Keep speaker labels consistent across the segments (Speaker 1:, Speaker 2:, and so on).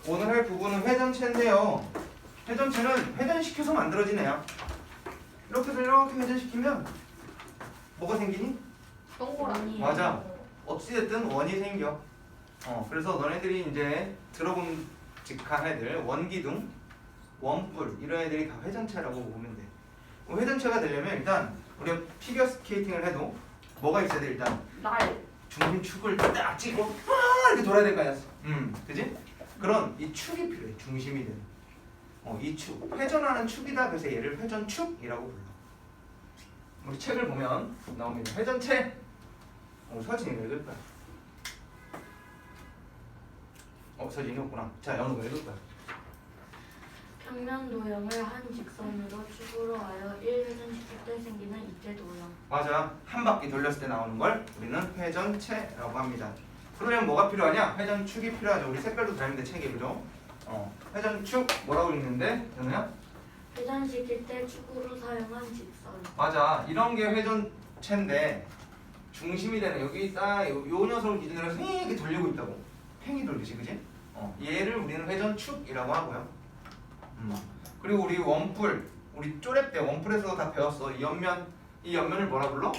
Speaker 1: 오늘 할 부분은 회전체인데요. 회전체는 회전시켜서 만들어진 애야. 이렇게 해서 이렇게 회전시키면 뭐가 생기니?
Speaker 2: 동그라미.
Speaker 1: 맞아. 어찌됐든 원이 생겨. 그래서 너네들이 이제 들어본 직한 애들, 원기둥, 원뿔 이런 애들이 다 회전체라고 보면 돼. 회전체가 되려면 일단 우리가 피겨 스케이팅을 해도 뭐가 있어야 돼? 일단
Speaker 2: 날.
Speaker 1: 중심축을 딱 찍고 이렇게 돌아야 될 거 아니야? 그지? 그런 이 축이 필요해. 중심이 되는. 이 축. 회전하는 축이다. 그래서 얘를 회전축이라고 불러. 우리 책을 보면 나옵니다. 회전체. 서진이가 읽을 거야. 서진이 없구나. 자, 연우가 읽을 거야.
Speaker 2: 평면 도형을 한 직선으로 축으로 하여 1회전시킬 때 생기는 입체 도형.
Speaker 1: 맞아. 한 바퀴 돌렸을 때 나오는 걸 우리는 회전체라고 합니다. 그러려면 뭐가 필요하냐? 회전축이 필요하죠. 우리 색깔도 다른데 책이 그죠? 회전축 뭐라고 읽는데? 연우야?
Speaker 2: 회전시킬 때 축으로 사용한 직선.
Speaker 1: 맞아. 이런 게 회전체인데 중심이 되는 여기 딱 요 녀석을 기준으로 해서 이렇게 돌리고 있다고. 팽이 돌듯이 그지? 얘를 우리는 회전축이라고 하고요. 그리고 우리 원뿔, 우리 쪼랩 때 원뿔에서 다 배웠어. 이 옆면을 뭐라 불러?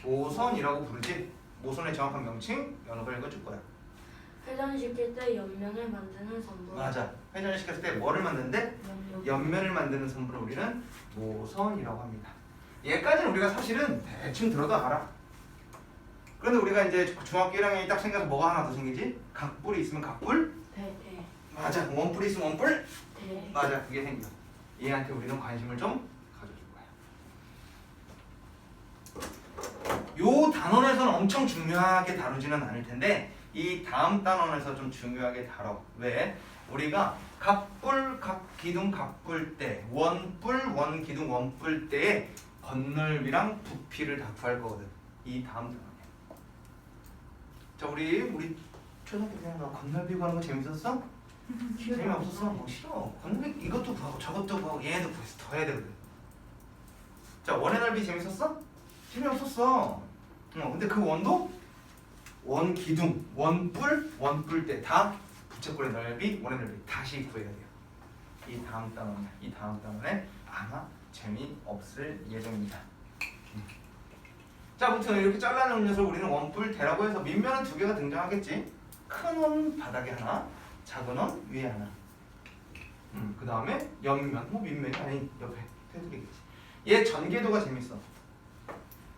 Speaker 1: 모선이라고 부르지. 모선의 정확한 명칭 연우가 읽어줄 거야.
Speaker 2: 회전시킬 때 옆면을 만드는 선분.
Speaker 1: 맞아. 회전을 시켰을 때 뭐를 만드는데? 옆면을 만드는 선분을 우리는 모선이라고 합니다. 얘까지는 우리가 사실은 대충 들어도 알아. 그런데 우리가 이제 중학교 1학년이 딱 생겨서 뭐가 하나 더 생기지? 각뿔이 있으면 각뿔?
Speaker 2: 대.
Speaker 1: 맞아. 원뿔이 있으면 원뿔?
Speaker 2: 대.
Speaker 1: 맞아. 그게 생겨. 얘한테 우리는 관심을 좀 가져줄 거야. 요 단원에서는 엄청 중요하게 다루지는 않을 텐데 이 다음 단원에서 좀 중요하게 다뤄. 왜? 우리가 각뿔, 각기둥, 각뿔대, 원뿔, 원기둥, 원뿔대의 건널비랑 부피를 다 구할 거거든. 이 다음 단원에. 자, 우리 초등학교 때 건널비 구하는 거 재밌었어? 재미없었어? 싫어. 건널비 이것도 구하고 저것도 구하고 얘도 구해서 더 해야 되거든. 자, 원의 넓이 재밌었어? 재미없었어. 근데 그 원도 원기둥, 원뿔, 원뿔대 다 부채꼴의 넓이, 원의 넓이 다시 구해야 돼요. 이 다음 단원에 아마 재미없을 예정입니다. 자, 아무튼 이렇게 잘라놓은 녀석 우리는 원뿔대라고 해서 밑면은 두 개가 등장하겠지. 큰 원 바닥에 하나, 작은 원 위에 하나. 그 다음에 옆면, 밑면이 아니 옆에 테두리겠지. 얘 전개도가 재밌어.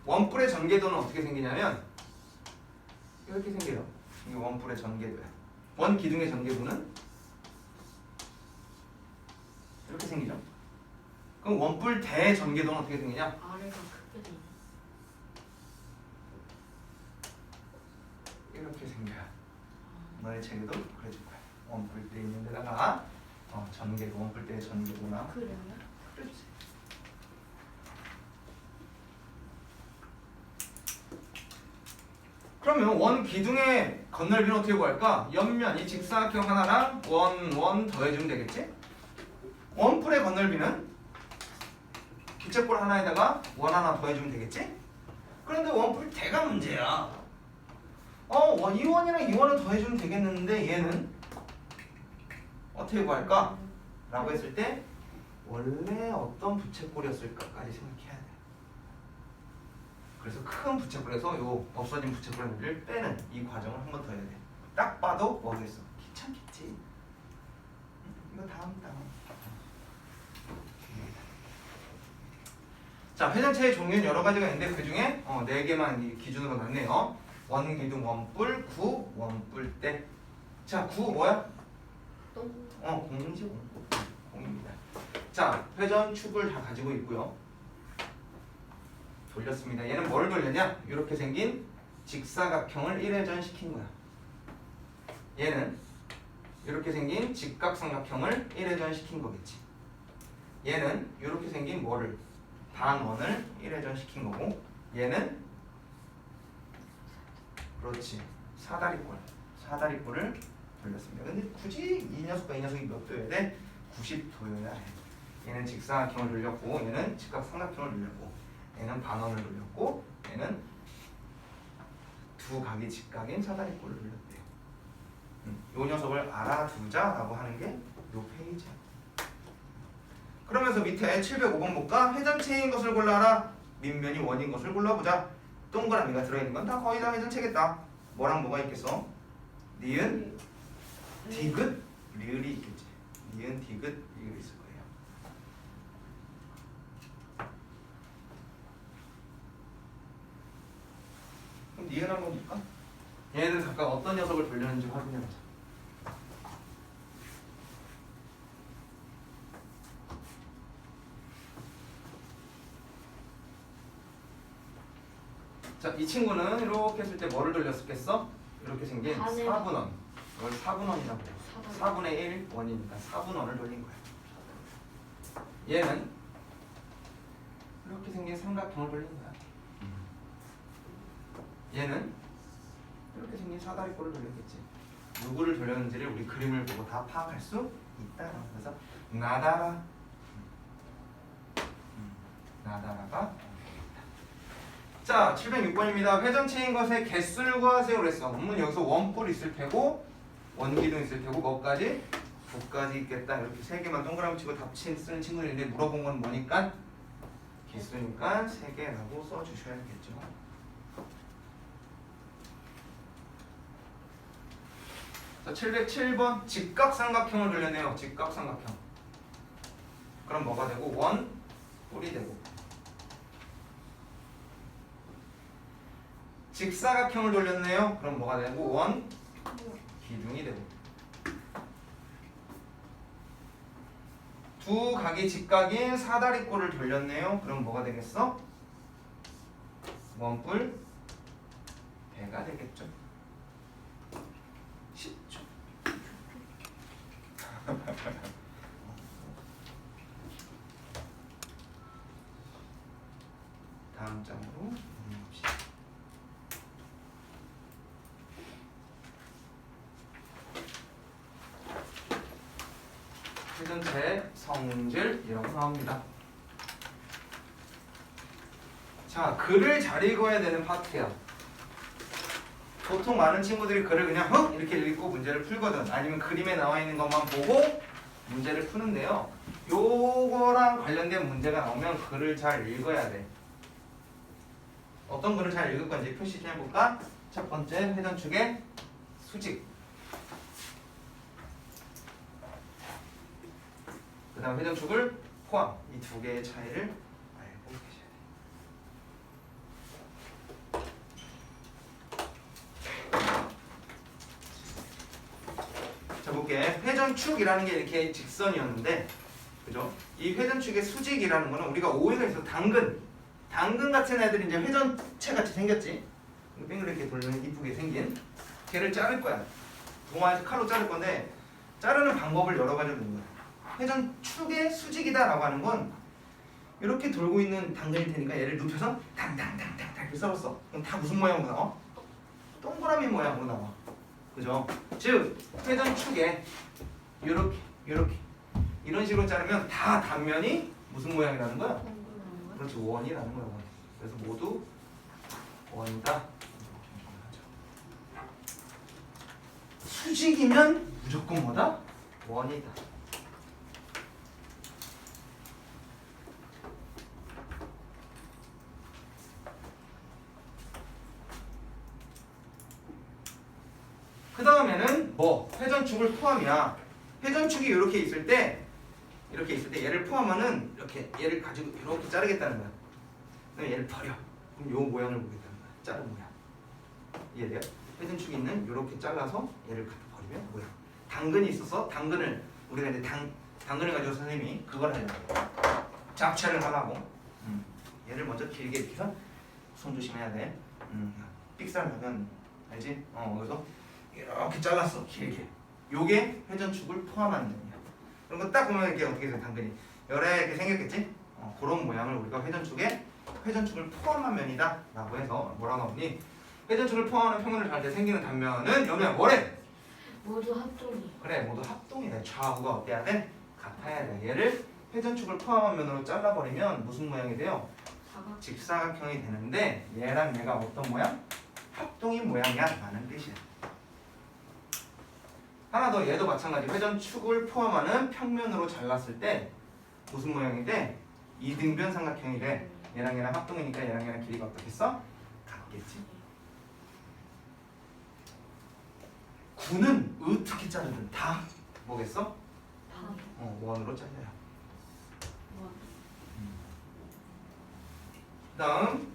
Speaker 1: 원뿔의 전개도는 어떻게 생기냐면 이렇게 생겨요. 이게 원뿔의 전개도야. 원기둥의 전개도는 이렇게 생기죠. 그럼 원뿔대 전개도는 어떻게 생기냐?
Speaker 2: 아래가 크게 돼.
Speaker 1: 이렇게 생겨요. 너의 책에도 그려줄 거야. 원뿔대 있는 데다가 전개도, 원뿔대의 전개도나
Speaker 2: 그래요?
Speaker 1: 그렇지. 그러면 원 기둥의 건널비는 어떻게 구할까? 옆면 이 직사각형 하나랑 원 더해주면 되겠지? 원뿔의 건널비는 부채꼴 하나에다가 원 하나 더해주면 되겠지? 그런데 원뿔 대가 문제야. 이 원이랑 이 원을 더해주면 되겠는데 얘는 어떻게 구할까? 라고 했을 때 원래 어떤 부채꼴이었을까까지 생각해야 돼. 그래서 큰 부채꼴에서 요 없어진 부채꼴을 빼는 이 과정을 한 번 더 해야 돼. 딱 봐도 뭐겠어? 귀찮겠지? 이거 다음. 자, 회전체의 종류는 여러 가지가 있는데 그 중에 4개만 기준으로 놨네요. 원기둥, 원뿔, 구, 원뿔대. 자, 구 뭐야? 공이지, 공입니다. 자, 회전축을 다 가지고 있고요. 돌렸습니다. 얘는 뭘 돌렸냐? 이렇게 생긴 직사각형을 1회전 시킨 거야. 얘는 이렇게 생긴 직각삼각형을 1회전 시킨 거겠지. 얘는 이렇게 생긴 뭐를? 반원을 1회전 시킨 거고, 얘는 그렇지, 사다리꼴을 돌렸습니다. 근데 굳이 이 녀석과 이 녀석이 몇 도여야 돼? 90도여야 해. 얘는 직사각형을 돌렸고, 얘는 직각삼각형을 돌렸고, 얘는 반원을 돌렸고, 얘는 두 각이 직각인 사다리꼴을 돌렸대요. 요 녀석을 알아두자라고 하는 게 요 페이지야. 그러면서 밑에 705번 볼까? 회전체인 것을 골라라. 밑면이 원인 것을 골라보자. 동그라미가 들어있는 건 다 거의 다 회전체겠다. 뭐랑 뭐가 있겠어? 니은, 디귿, 리을이 있겠지. 니은, 디귿, 리을이 있을 거예요. 그럼 니은 한번 볼까? 얘네들 각각 어떤 녀석을 돌렸는지 확인해보자. 자, 이 친구는 이렇게 했을 때 뭐를 돌렸겠어? 이렇게 생긴 4분원. 이걸 4분원이라고 해요. 4분의 1 원이니까 4분원을 돌린 거야. 얘는 이렇게 생긴 삼각형을 돌린 거야. 얘는 이렇게 생긴 사다리꼴을 돌렸겠지. 누구를 돌렸는지를 우리 그림을 보고 다 파악할 수 있다. 그래서 나다라, 나다라가. 자, 706번입니다. 회전체인 것의 개수를 구하세요 그랬어. 그러면 여기서 원뿔 있을 테고 원기둥 있을 테고 뭐까지? 9까지 있겠다. 이렇게 세 개만 동그라미 치고 답 쓰는 친구들인데 물어본 건 뭐니까? 개수니까 3개라고 써주셔야 되겠죠. 자, 707번 직각삼각형을 돌렸네요. 직각삼각형. 그럼 뭐가 되고? 원 뿔이 되고. 직사각형을 돌렸네요. 그럼 뭐가 되고? 원 기둥이 되고. 두 각이 직각인 사다리꼴을 돌렸네요. 그럼 뭐가 되겠어? 원뿔 배가 되겠죠. 쉽죠. 다음 장으로 넘어갑시다. 회전체 성질 이런 거 나옵니다. 자, 글을 잘 읽어야 되는 파트야. 보통 많은 친구들이 글을 그냥 이렇게 읽고 문제를 풀거든. 아니면 그림에 나와 있는 것만 보고 문제를 푸는데요. 요거랑 관련된 문제가 나오면 글을 잘 읽어야 돼. 어떤 글을 잘 읽을 건지 표시 좀 해볼까? 첫 번째, 회전축의 수직. 그 다음 회전축을 포함. 이 두 개의 차이를 알고 계셔야 돼요. 자, 볼게. 회전축이라는 게 이렇게 직선이었는데, 그죠? 이 회전축의 수직이라는 거는 우리가 오해가 있어. 당근 같은 애들이 이제 회전체 같이 생겼지. 빙글 이렇게 돌리면 이쁘게 생긴. 걔를 자를 거야. 동화에서 칼로 자를 건데, 자르는 방법을 여러 가지로 있는 거야. 회전축의 수직이다라고 하는 건 이렇게 돌고 있는 당근일 테니까 얘를 눕혀서 당당당당당 이렇게 썰었어. 그럼 다 무슨 모양으로 나와? 동그라미 모양으로 나와. 그죠? 즉 회전축에 이렇게 이런 식으로 자르면 다 단면이 무슨 모양이라는 거야? 그렇지, 원이라는 거야. 원. 그래서 모두 원이다. 수직이면 무조건 뭐다? 원이다. 그 다음에는 뭐? 회전축을 포함이야. 회전축이 이렇게 있을 때 얘를 포함하면은 이렇게 얘를 가지고 이렇게 자르겠다는 거야. 그럼 얘를 버려. 그럼 요 모양을 보겠다는 거야. 자른 모양. 이해돼요? 회전축이 있는 이렇게 잘라서 얘를 갖다 버리면 모양. 당근이 있어서 당근을 우리가 이제 당근을 가지고 선생님이 그걸 하려고 잡채를 하라고. 얘를 먼저 길게 이렇게 해서 손 조심해야 돼. 삑살하면 알지? 그래서 이렇게 잘랐어. 길게. 요게 회전축을 포함하는 면이야. 그런 거 딱 보면 이게 어떻게 돼? 당근이 이렇게 생겼겠지? 그런 모양을 우리가 회전축을 포함한 면이다 라고 해서 뭐라 나오니? 회전축을 포함하는 평면을 달 때 생기는 단면은 여기는 뭐래?
Speaker 2: 모두 합동이.
Speaker 1: 그래, 모두 합동이래. 좌우가 어때야 돼? 같아야 돼. 얘를 회전축을 포함한 면으로 잘라버리면 무슨 모양이 돼요? 직사각형이 되는데 얘랑 얘가 어떤 모양? 합동인 모양이야 라는 뜻이야. 하나 더 얘도 마찬가지. 회전축을 포함하는 평면으로 잘랐을 때 무슨 모양이 돼? 이등변 삼각형이 돼. 얘랑 얘랑 합동이니까 얘랑 얘랑 길이가 어떻겠어? 같겠지. 9는 어떻게 자르든 다 뭐겠어? 원으로 잘려요. 그 다음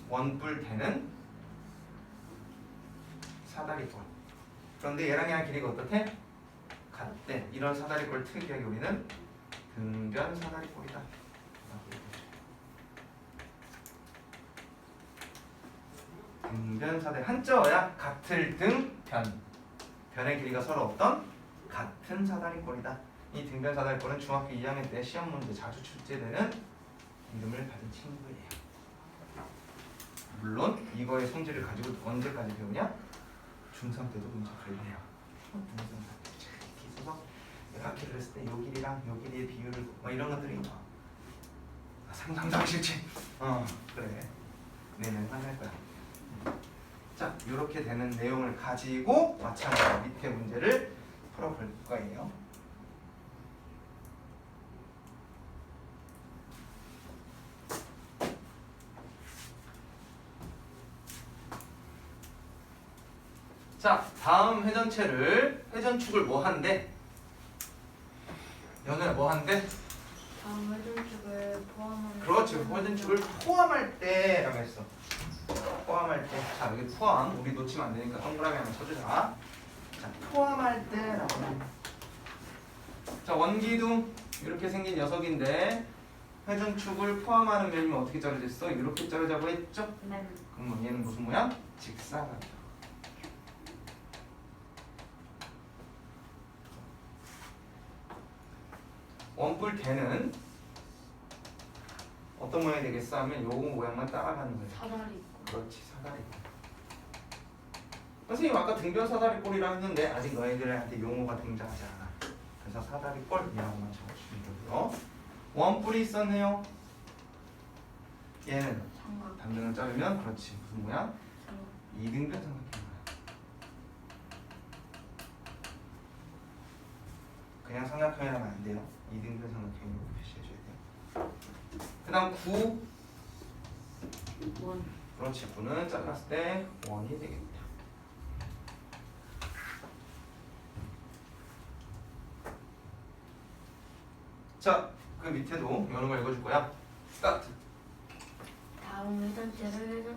Speaker 1: 원뿔대는 사다리꼴. 그런데 얘랑 얘랑 길이가 어떻대? 같대. 이런 사다리꼴 특이하게 우리는 등변 사다리꼴이다. 등변 사다리 한자어야 같을 등 변. 변의 길이가 서로 없던 같은 사다리꼴이다. 이 등변 사다리꼴은 중학교 2학년 때 시험 문제 자주 출제되는 이름을 가진 친구예요. 물론 이거의 성질을 가지고 언제까지 배우냐? 중3 때도 문제 걸려요. 이렇게 있어서 내가 길을 했을 때 요 길이랑 요 길이의 비율을 뭐 이런 것들이 상상도 싫지. 그래. 내년 상할 거야. 자, 이렇게 되는 내용을 가지고 마찬가지로 밑에 문제를 풀어볼 거예요. 자, 다음 회전축을 뭐 한대? 연우야 뭐 한대?
Speaker 2: 다음 회전축을 포함하는.
Speaker 1: 그렇지, 회전축을 포함할 때라고 했어. 포함할 때. 자, 여기 포함. 우리 놓치면 안 되니까 동그라미 한번 쳐주자. 자, 포함할 때라고 해. 자, 원기둥 이렇게 생긴 녀석인데 회전축을 포함하는 면이면 어떻게 자르겠어? 이렇게 자르자고 했죠?
Speaker 2: 네.
Speaker 1: 그럼 얘는 무슨 모양? 직사각형. 원뿔대는 어떤 모양이 되겠어 하면 요거 모양만 따라가는 거예요.
Speaker 2: 사다리.
Speaker 1: 그렇지, 사다리꼴. 선생님 아까 등변 사다리꼴이라 했는데 아직 너희들한테 용어가 등장하지 않아. 그래서 사다리꼴이라고만 적어주시면 되고요. 원뿔이 있었네요. 얘는
Speaker 2: 삼각.
Speaker 1: 반등을 자르면 그렇지, 무슨 모양? 이등변 삼각형이야. 그냥 삼각형이라면 안 돼요. 이등변 삼각형으로 표시해줘야 돼요. 그 다음 9.
Speaker 2: 원.
Speaker 1: 그렇지, 9는 잘랐을 때 원이 되겠다. 자, 그 밑에도 이런 거 읽어줄 거야. 스타트.
Speaker 2: 다음 회전체를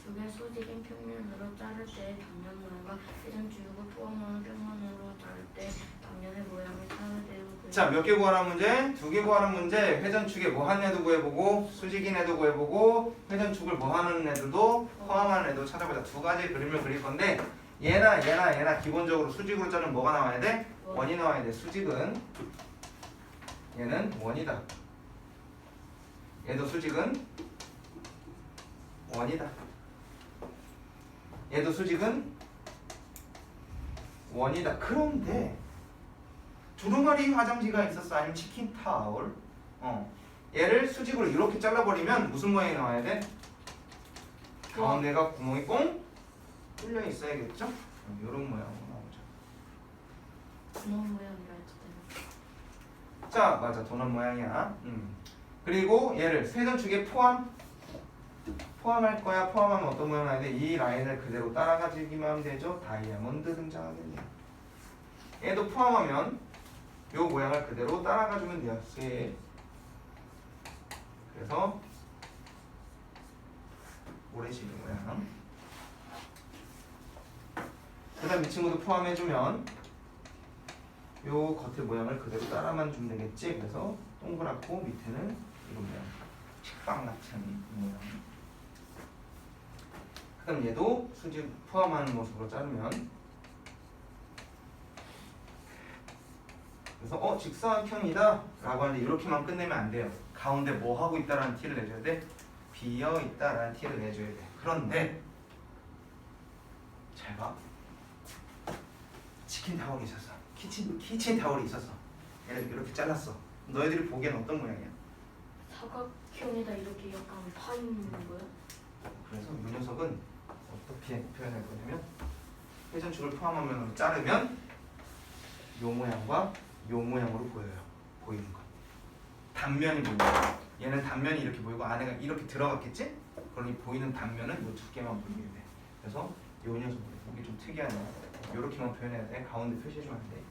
Speaker 2: 회전축의 소직인 평면으로 자를 때 당면 모양과 회전축을 포함하는 평면으로 자를 때 당면의 모양을 차례대로.
Speaker 1: 자, 몇 개 구하라는 문제? 2개 구하라는 문제. 회전축에 뭐 하는 애도 구해보고 수직인 애도 구해보고 회전축을 뭐 하는 애들도 포함하는 애도 찾아보자. 두 가지 그림을 그릴 건데 얘나 기본적으로 수직으로 자르면 뭐가 나와야 돼? 원이 나와야 돼. 수직은 얘는 원이다. 얘도 수직은 원이다. 얘도 수직은 원이다. 그런데 두루마리 화장지가 있었어? 아니면 치킨 타올? 얘를 수직으로 이렇게 잘라버리면 무슨 모양이 나와야 돼? 가운데가 구멍이 꽁 뚫려 있어야겠죠? 이런 모양으로 나오죠.
Speaker 2: 구멍 모양이라 했잖아요.
Speaker 1: 자, 맞아. 도넛 모양이야. 그리고 얘를 회전축에 포함할 거야. 포함하면 어떤 모양 나야 돼? 이 라인을 그대로 따라가기만 하면 되죠. 다이아몬드 등장하겠네요. 얘도 포함하면 요 모양을 그대로 따라가주면 돼요. 그래서 오래지는 모양. 그 다음 이 친구도 포함해주면 요 겉의 모양을 그대로 따라만 주면 되겠지. 그래서 동그랗고 밑에는 이런 모양, 식빵 같은 모양. 그 다음 얘도 수직 포함하는 모습으로 자르면, 그래서 직사각형이다 라고 하는데 이렇게만 끝내면 안 돼요. 가운데 뭐 하고 있다라는 티를 내줘야 돼. 비어 있다라는 티를 내줘야 돼. 그런데 잘 봐. 치킨 타월이 있었어. 키친 타월이 있었어. 얘를 이렇게 잘랐어. 너희들이 보기엔 어떤 모양이야?
Speaker 2: 사각형에다 이렇게 약간 파 있는 거야?
Speaker 1: 그래서 이 녀석은 어떻게 표현할 거냐면 회전축을 포함하면 자르면 요 모양과 요 모양으로 보여요. 보이는 거. 단면이 보이는 거. 얘는 단면이 이렇게 보이고 안에가 이렇게 들어갔겠지? 그러니 보이는 단면은 요 두 개만 보이게 돼. 그래서 요 녀석 이게 좀 특이하네. 요렇게만 표현해야 돼. 가운데 표시해주면 안 돼.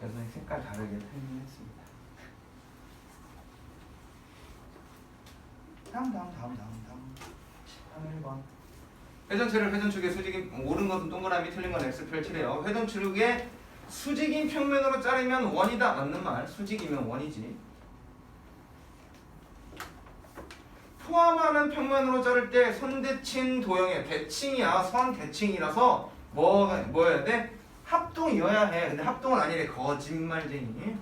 Speaker 1: 그래서 색깔 다르게 표현했습니다. 다음 1번 회전체를 회전축의 수직인 옳은 것은 동그라미 틀린 건 X표를 칠해요. 회전축의 수직인 평면으로 자르면 원이다. 맞는 말. 수직이면 원이지. 포함하는 평면으로 자를 때 선대칭 도형의 대칭이야. 선대칭이라서 뭐여야 돼? 합동이어야 해. 근데 합동은 아니래. 거짓말쟁이.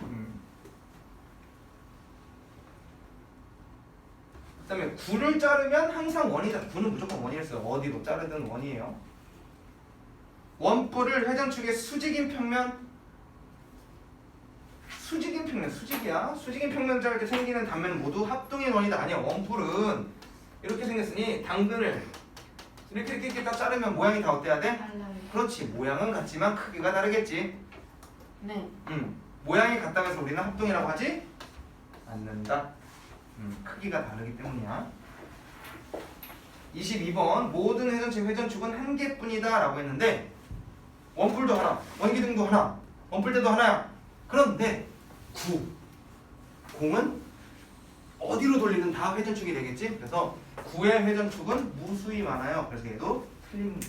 Speaker 1: 그 다음에 9를 자르면 항상 원이다. 9는 무조건 원이었어요. 어디로 자르든 원이에요. 원뿔을 회전축의 수직인 평면 수직이야. 수직인 평면 자를 때 생기는 단면은 모두 합동인 원이다. 아니야. 원뿔은 이렇게 생겼으니 당근을 이렇게 딱 자르면 모양이 다 어때야 돼?
Speaker 2: 달라요.
Speaker 1: 그렇지. 모양은 같지만 크기가 다르겠지.
Speaker 2: 네.
Speaker 1: 모양이 같다고 해서 우리는 합동이라고 하지 않는다. 크기가 다르기 때문이야. 22번 모든 회전축은 한 개뿐이다 라고 했는데 원뿔도 하나, 원기둥도 하나, 원뿔대도 하나야. 그런데 9공은 어디로 돌리든 다 회전축이 되겠지. 그래서 9의 회전축은 무수히 많아요. 그래서 얘도 틀린.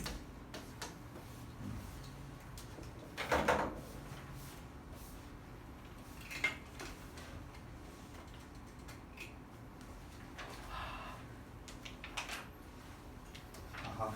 Speaker 1: 아하.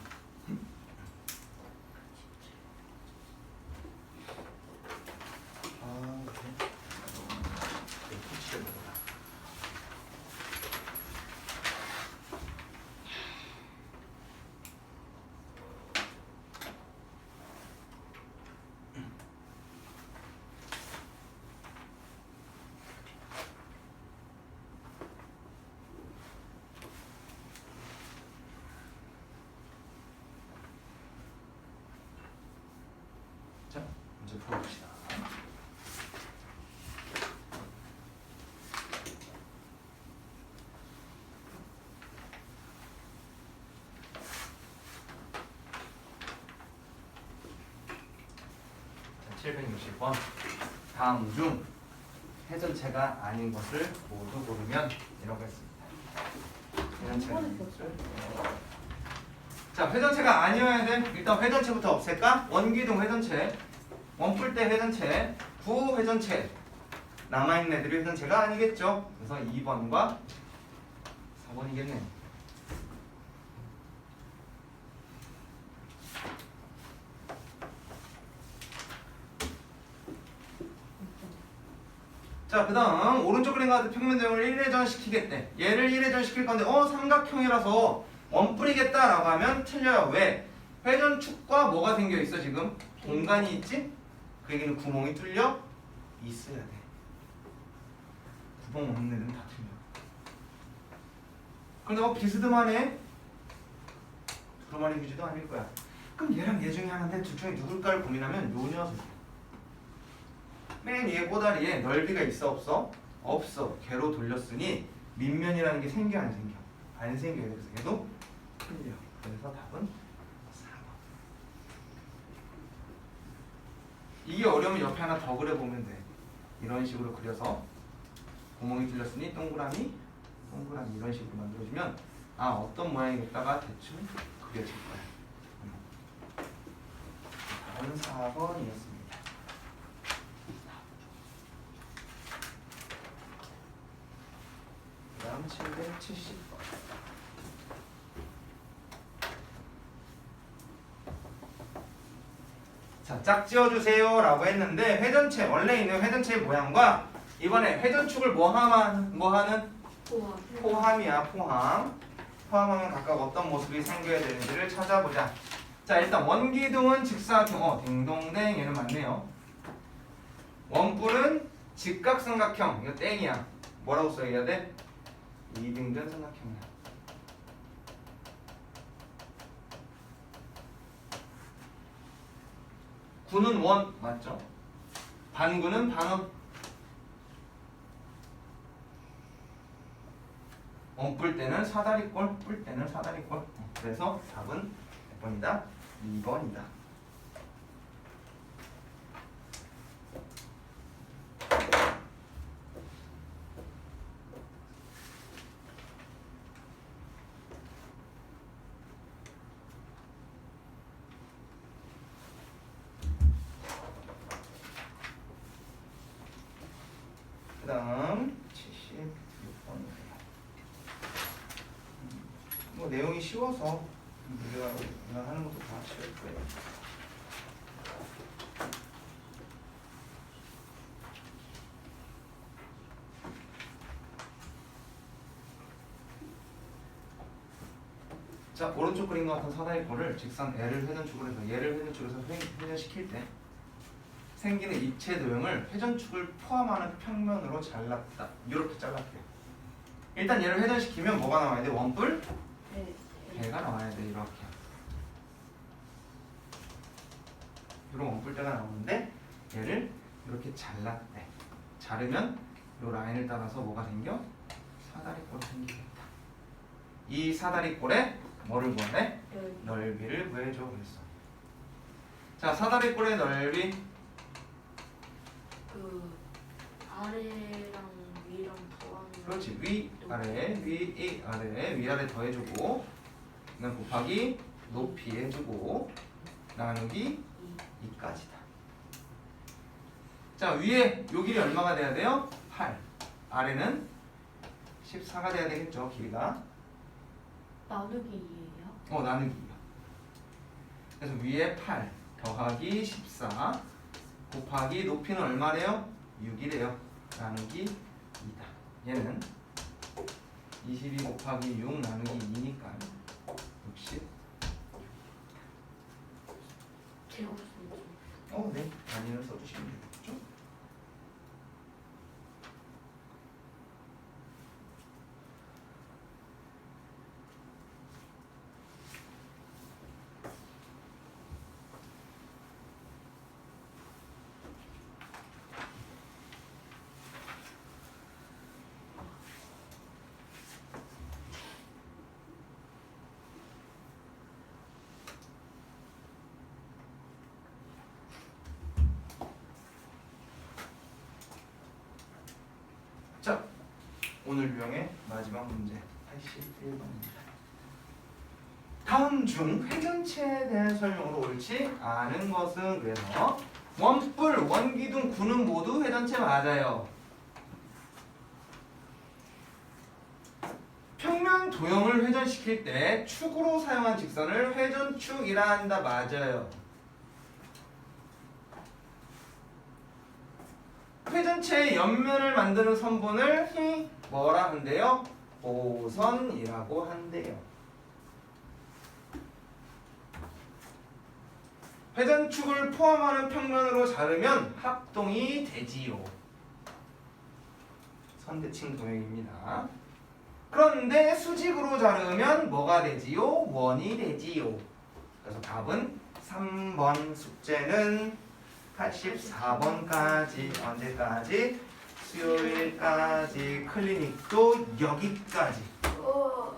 Speaker 1: 자, 문제 풀어봅시다. 자, 760번. 다음 중 회전체가 아닌 것을 모두 고르면 이라고 했습니다. 자, 회전체가 아니어야 돼. 일단 회전체부터 없앨까? 원기둥 회전체, 원뿔대 회전체, 부회전체. 남아있는 애들이 회전체가 아니겠죠. 그래서 2번과 4번이겠네. 자, 그 다음 오른쪽 그림과 같은 평면 도형을 1회전 시키겠대. 얘를 1회전 시킬 건데 삼각형이라서 원뿔이겠다라고 하면 틀려요. 왜? 회전축과 뭐가 생겨 있어 지금? 공간이 있지? 그 얘기는 구멍이 뚫려 있어야 돼. 구멍 없는 애는 다 틀려. 근데 비스듬하네? 두루마리 규지도 아닐 거야. 그럼 얘랑 얘 중에 하나인데 둘 중에 누굴까를 고민하면 요 녀석. 맨 위에 꼬다리에 넓이가 있어 없어? 없어. 개로 돌렸으니 밑면이라는 게 생겨 안 생겨? 안 생겨요. 그래서 얘도 틀려. 그래서 답은 4번. 이게 어려우면 옆에 하나 더 그려보면 돼. 이런 식으로 그려서 구멍이 뚫렸으니 동그라미 이런 식으로 만들어주면 어떤 모양이겠다가 대충 그려질 거야. 답은 4번이었습니다. 다음 770번. 자, 짝 지어주세요 라고 했는데 회전체, 원래 있는 회전체의 모양과 이번에 회전축을 뭐하는? 포함이야. 포함하면 각각 어떤 모습이 생겨야 되는지를 찾아보자. 자, 일단 원기둥은 직사각형. 딩동댕. 얘는 맞네요. 원뿔은 직각삼각형. 이거 땡이야. 뭐라고 써야 돼? 이등변 삼각형이야. 구는 원 맞죠? 반구는 반원. 원 뿔 때는 사다리꼴, 뿔 때는 사다리꼴. 그래서 답은 몇 번이다? 2번이다. 그 다음 76번이에요. 뭐 내용이 쉬워서 우리가 하는 것도 다 쉬울 거예요. 자, 오른쪽 그림과 같은 사다리꼴을 직선 L을 회전축으로 해서 얘를 회전축으로 해서 회전시킬 때 생기는 입체 도형을 회전축을 포함하는 평면으로 잘랐다. 이렇게 잘랐대요. 일단 얘를 회전시키면 뭐가 나와야 돼? 원뿔? 배가 나와야 돼. 이렇게. 이런 원뿔대가 나오는데 얘를 이렇게 잘랐대. 자르면 이 라인을 따라서 뭐가 생겨? 사다리꼴이 생기겠다. 이 사다리꼴에 뭐를 구하래? 넓이를 구해줘 그랬어. 자, 사다리꼴의 넓이
Speaker 2: 그 아래랑 위랑 더하면
Speaker 1: 그렇지. 위, 아래, 위, 아래, 위아래 더해주고 그다음 곱하기 높이 해주고 나누기 2까지다. 자, 위에 요 길이 얼마가 돼야 돼요? 8. 아래는 14가 돼야 되겠죠. 길이가.
Speaker 2: 나누기 2예요?
Speaker 1: 나누기요. 그래서 위에 8 더하기 14 곱하기 높이는 얼마래요? 6이래요. 나누기 2다. 얘는 22 곱하기 6 나누기 2니까 60.
Speaker 2: 제곱순.
Speaker 1: 네. 단위를 써주시면 되겠죠? 자, 오늘 유형의 마지막 문제 81번입니다. 다음 중 회전체에 대한 설명으로 옳지 않은 것은 그래서 원뿔, 원기둥, 구는 모두 회전체 맞아요. 평면 도형을 회전시킬 때 축으로 사용한 직선을 회전축이라 한다. 맞아요. 회전체의 옆면을 만드는 선분을 뭐라 한대요? 호선이라고 한대요. 회전축을 포함하는 평면으로 자르면 합동이 되지요. 선대칭 도형입니다. 그런데 수직으로 자르면 뭐가 되지요? 원이 되지요. 그래서 답은 3번 숙제는 84번까지 언제까지? 수요일까지. 클리닉도 여기까지.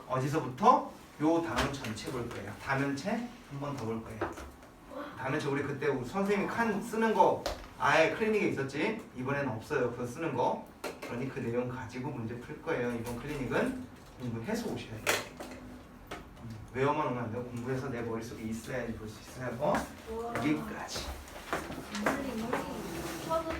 Speaker 1: 어디서부터? 요 단원 전체 볼 거예요. 다면체 한 번 더 볼 거예요. 다면체 우리 그때 선생님이 칸 쓰는 거 아예 클리닉에 있었지? 이번에는 없어요. 그거 쓰는 거. 그러니 그 내용 가지고 문제 풀 거예요. 이번 클리닉은 공부해서 오셔야 돼요. 외워만 오면 안 돼요. 공부해서 내 머릿속에 있어야지 볼 수 있어요. 여기까지.
Speaker 2: 선생님, 저도